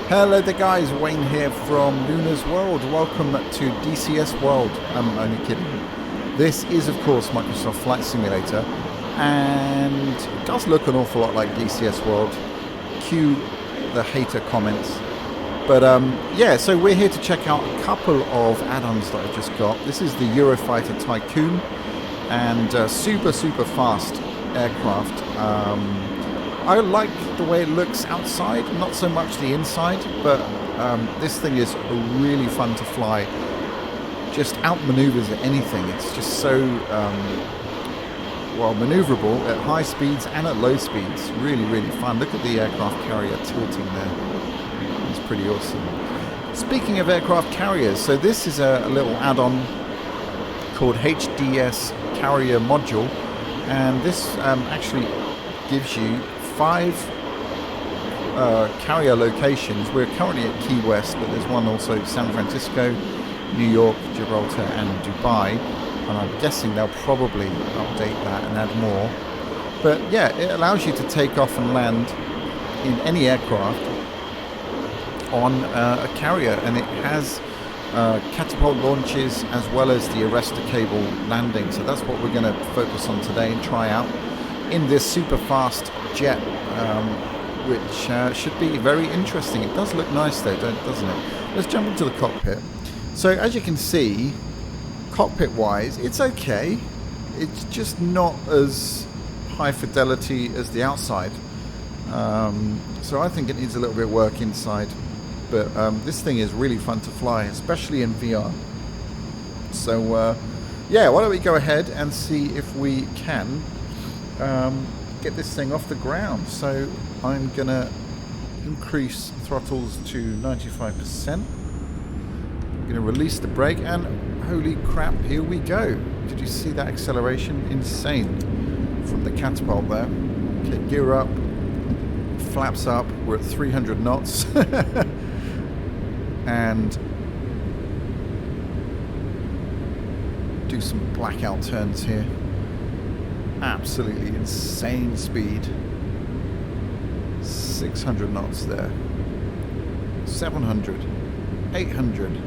Hello there guys, Wayne here from Luna's World. Welcome to DCS World. I'm only kidding. This is of course Microsoft Flight Simulator and it does look an awful lot like DCS World. Cue the hater comments. But yeah, so we're here to check out a couple of add-ons that I've just got. This is the Eurofighter Tycoon and super fast aircraft. I like the way it looks outside, not so much the inside, but this thing is really fun to fly. Just outmaneuvers anything. It's just so well maneuverable at high speeds and at low speeds. Really fun. Look at the aircraft carrier tilting there. It's pretty awesome. Speaking of aircraft carriers, so this is a little add-on called Hds Carrier Module, and this actually gives you 5 carrier locations. We're currently at Key West, but there's one also San Francisco, New York, Gibraltar and Dubai, and I'm guessing they'll probably update that and add more. But yeah, it allows you to take off and land in any aircraft on a carrier, and it has catapult launches as well as the arrestor cable landing. So that's what we're going to focus on today and try out in this super fast jet, which should be very interesting. It does look nice though, doesn't it? Let's jump into the cockpit. So as you can see, cockpit wise, it's okay. It's just not as high fidelity as the outside. So I think it needs a little bit of work inside. But this thing is really fun to fly, especially in VR. So yeah, why don't we go ahead and see if we can get this thing off the ground. So I'm gonna increase throttles to 95%. I'm gonna release the brake, and holy crap, here we go. Did you see that acceleration? Insane from the catapult there. Okay, gear up, flaps up. We're at 300 knots. And do some blackout turns here. Absolutely insane speed. 600 knots there. 700, 800,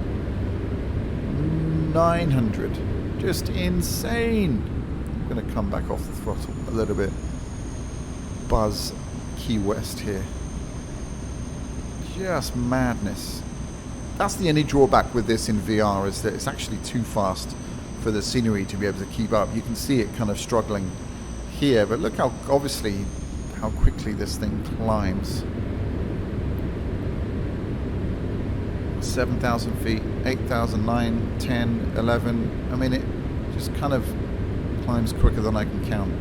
900. Just insane. I'm going to come back off the throttle a little bit. Buzz Key West here. Just madness. That's the only drawback with this in VR, is that it's actually too fast for the scenery to be able to keep up. You can see it kind of struggling here, but look how obviously how quickly this thing climbs. 7,000 feet, 8,000, 9, 10, 11. I mean, it just kind of climbs quicker than I can count.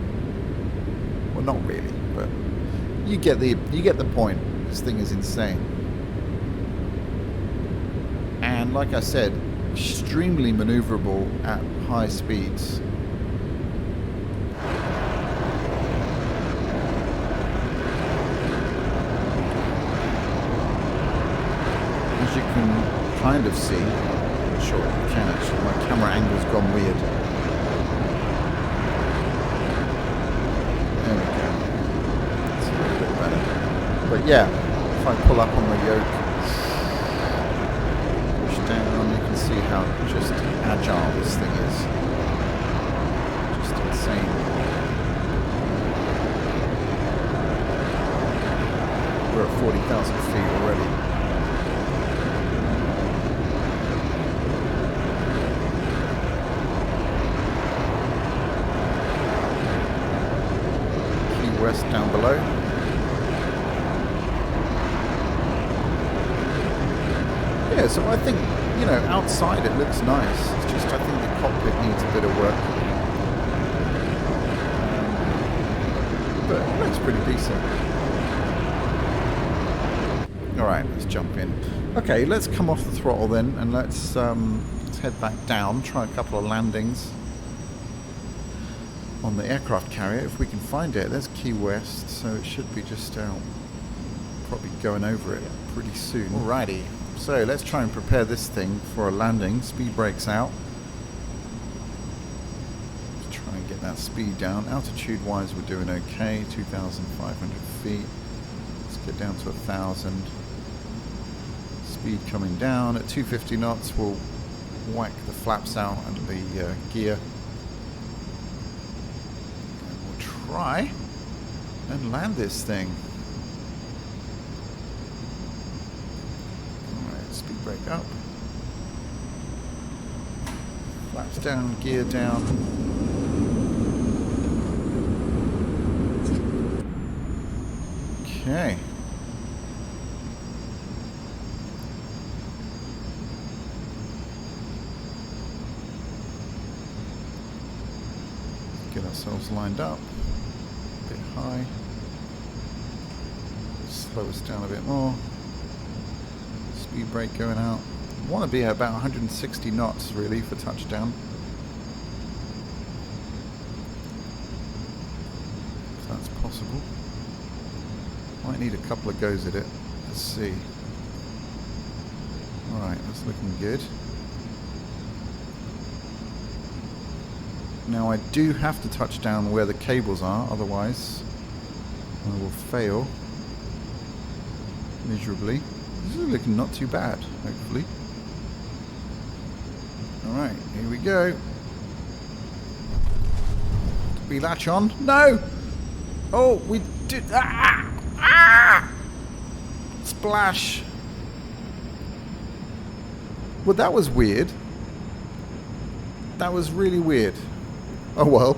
Well, not really, but you get the point. This thing is insane. And like I said, extremely maneuverable at high speeds. As you can kind of see, I'm not sure you can actually, my camera angle's gone weird. There we go. It's a little bit better. But yeah, if I pull up on the yoke, down, you can see how just agile this thing is. Just insane. We're at 40,000 feet already. Key West down below. Yeah, so I think, you know, outside it looks nice. It's just I think the cockpit needs a bit of work. But it looks pretty decent. Alright, let's jump in. Okay, let's come off the throttle then, and let's head back down, try a couple of landings on the aircraft carrier, if we can find it. There's Key West, so it should be just probably going over it pretty soon. Alrighty. So let's try and prepare this thing for a landing. Speed brakes out. Let's try and get that speed down. Altitude wise we're doing okay, 2,500 feet. Let's get down to 1,000. Speed coming down. At 250 knots, we'll whack the flaps out and the gear. And we'll try and land this thing. Alright, speed brake up. Flaps down, gear down. Okay. Get ourselves lined up. A bit high. Slow us down a bit more. Speed brake going out. Want to be at about 160 knots really for touchdown. If that's possible. Might need a couple of goes at it. Let's see. Alright, that's looking good. Now I do have to touch down where the cables are, otherwise I will fail miserably. This is looking not too bad, hopefully. Alright, here we go. Did we latch on? No! Oh, we did. Ah! Ah! Splash! Well, that was weird. That was really weird. Oh well.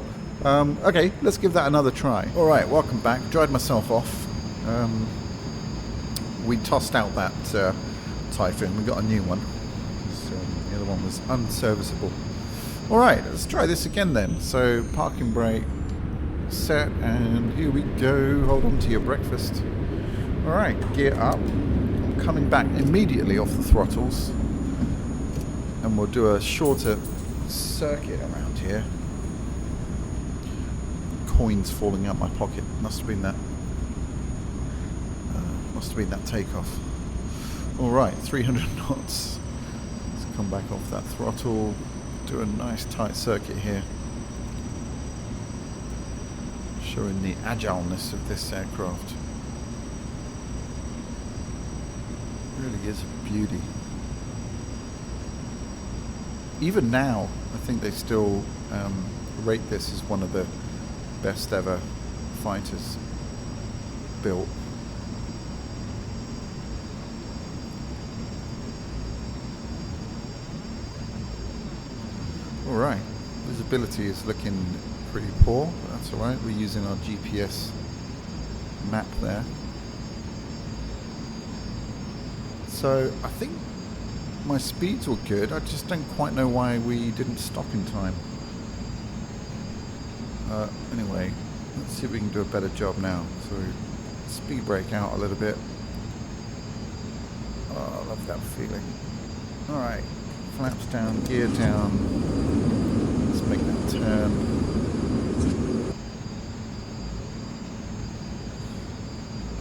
Okay, let's give that another try. Alright, welcome back. Dried myself off. We tossed out that Typhoon. We got a new one. So the other one was unserviceable. Alright, let's try this again then. So, parking brake set, and here we go. Hold on to your breakfast. Alright, gear up. I'm coming back immediately off the throttles. And we'll do a shorter circuit around here. Coins falling out my pocket. Must have been that. Must have been that takeoff. Alright, 300 knots. Let's come back off that throttle. Do a nice tight circuit here. Showing the agileness of this aircraft. It really is a beauty. Even now, I think they still rate this as one of the best ever fighters built. Alright, visibility is looking pretty poor, but that's alright. We're using our GPS map there. So I think my speeds were good. I just don't quite know why we didn't stop in time. Anyway, let's see if we can do a better job now. So speed brake out a little bit. Oh, I love that feeling. Alright, flaps down, gear down. Let's make that turn.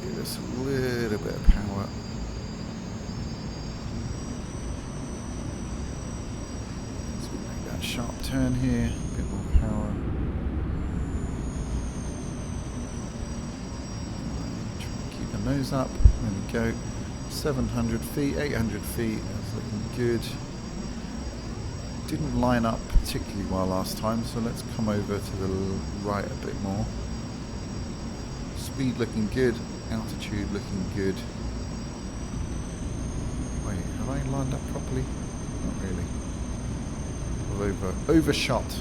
Give us a little bit of power. Let's make that sharp turn here. A bit more power. Try and keep the nose up. There we go. 700 feet, 800 feet. That's looking good. Didn't line up particularly well last time, so let's come over to the right a bit more. Speed looking good, altitude looking good. Wait, have I lined up properly? Not really. Well, overshot.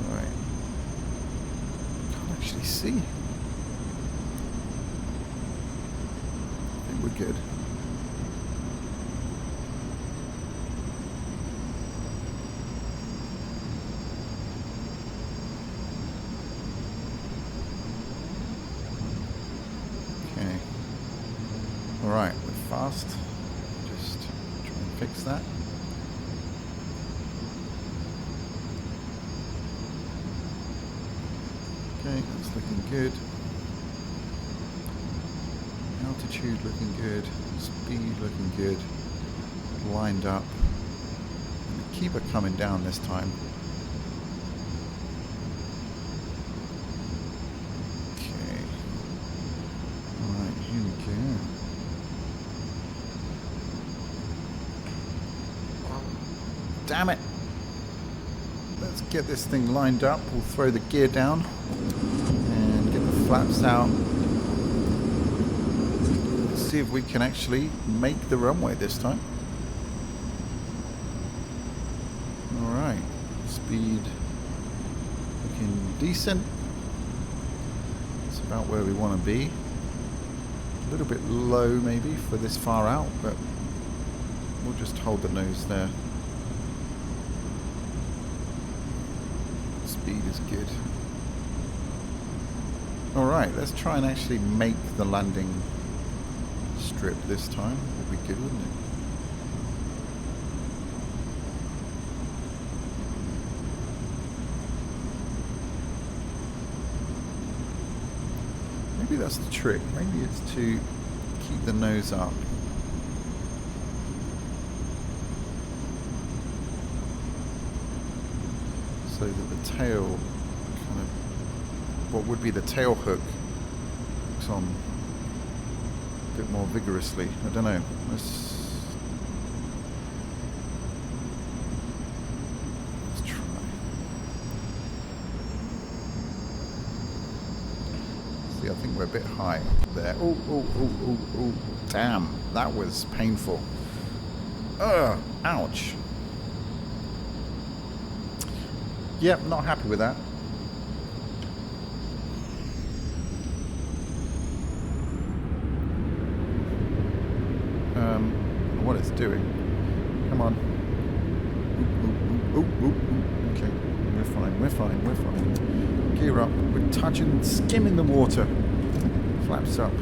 Alright. Can't actually see. We're good. Okay. Alright, we're fast. Just try and fix that. Okay, that's looking good. Altitude looking good, speed looking good, lined up, and keep it coming down this time. Okay, Damn it. Let's get this thing lined up. We'll throw the gear down and get the flaps out. Let's see if we can actually make the runway this time. Alright, speed looking decent. It's about where we want to be. A little bit low maybe for this far out, but we'll just hold the nose there. Speed is good. Alright, let's try and actually make the landing strip this time. Would be good, wouldn't it? Maybe that's the trick. Maybe it's to keep the nose up. So that the tail kind of, what would be the tail hook, hooks on a bit more vigorously. I don't know. Let's try. See, I think we're a bit high there. Oh, oh, oh, oh, oh. Damn, that was painful. Ouch. Yep, not happy with that. What it's doing. Come on. Okay, we're fine, we're fine, we're fine. Gear up, we're touching, skimming the water. Flaps up.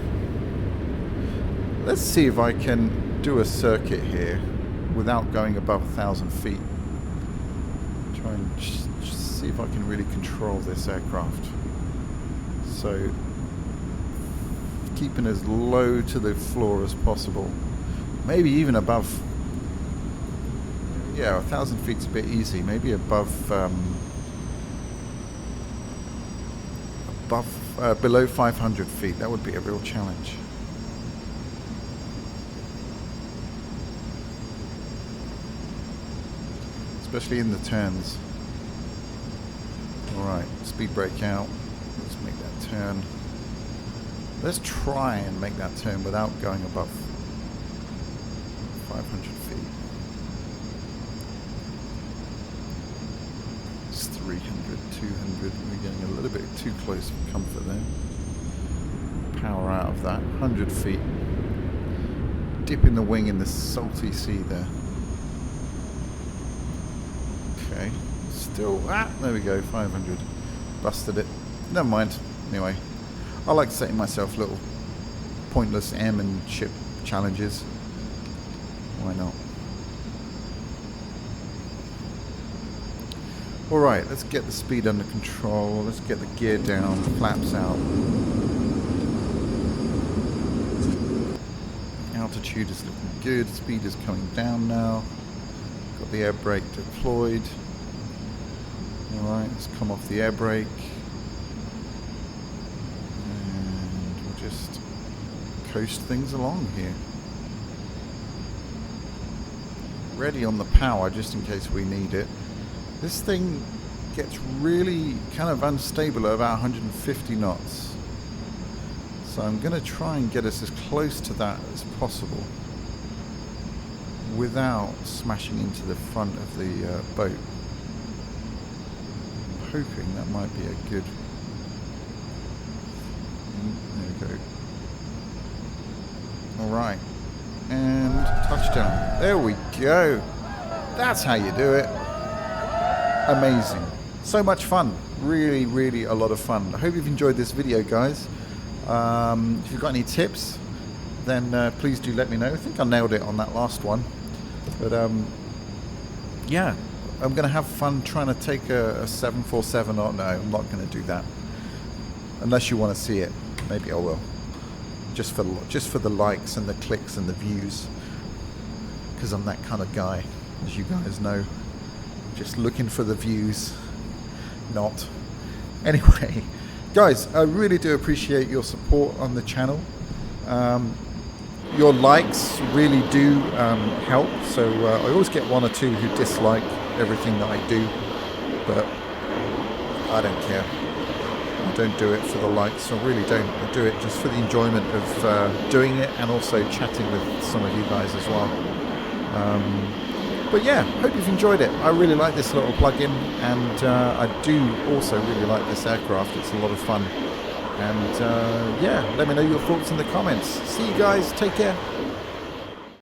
Let's see if I can do a circuit here without going above 1,000 feet. Try and see if I can really control this aircraft. So, keeping as low to the floor as possible. Maybe even above. Yeah, 1,000 feet's a bit easy. Maybe above, below 500 feet. That would be a real challenge. Especially in the turns. Alright, speed brake out. Let's make that turn. Let's try and make that turn without going above 500 feet. It's 300, 200. We're getting a little bit too close for comfort there. Power out of that. 100 feet. Dipping the wing in the salty sea there. Okay. Still, there we go, 500. Busted it. Never mind. Anyway, I like setting myself little pointless airman ship challenges. Why not? Alright, let's get the speed under control. Let's get the gear down, flaps out. Altitude is looking good. Speed is coming down now. Got the air brake deployed. Alright, let's come off the air brake. And we'll just coast things along here. Ready on the power just in case we need it. This thing gets really kind of unstable at about 150 knots. So I'm going to try and get us as close to that as possible without smashing into the front of the boat. I'm hoping that might be a good... There we go. Alright. And touchdown. There we go. That's how you do it. Amazing. So much fun. Really, really a lot of fun. I hope you've enjoyed this video, guys. If you've got any tips, then please do let me know. I think I nailed it on that last one. But yeah, I'm going to have fun trying to take a 747. Oh no, I'm not going to do that. Unless you want to see it. Maybe I will. Just for the likes and the clicks and the views, because I'm that kind of guy, as you guys know. Just looking for the views, not. Anyway, guys, I really do appreciate your support on the channel. your likes really do help. So I always get one or two who dislike everything that I do, but I don't care. I don't do it for the likes. I really don't. I do it just for the enjoyment of doing it, and also chatting with some of you guys as well. But yeah, hope you've enjoyed it. I really like this little plug-in, and I do also really like this aircraft. It's a lot of fun. And yeah, let me know your thoughts in the comments. See you guys. Take care.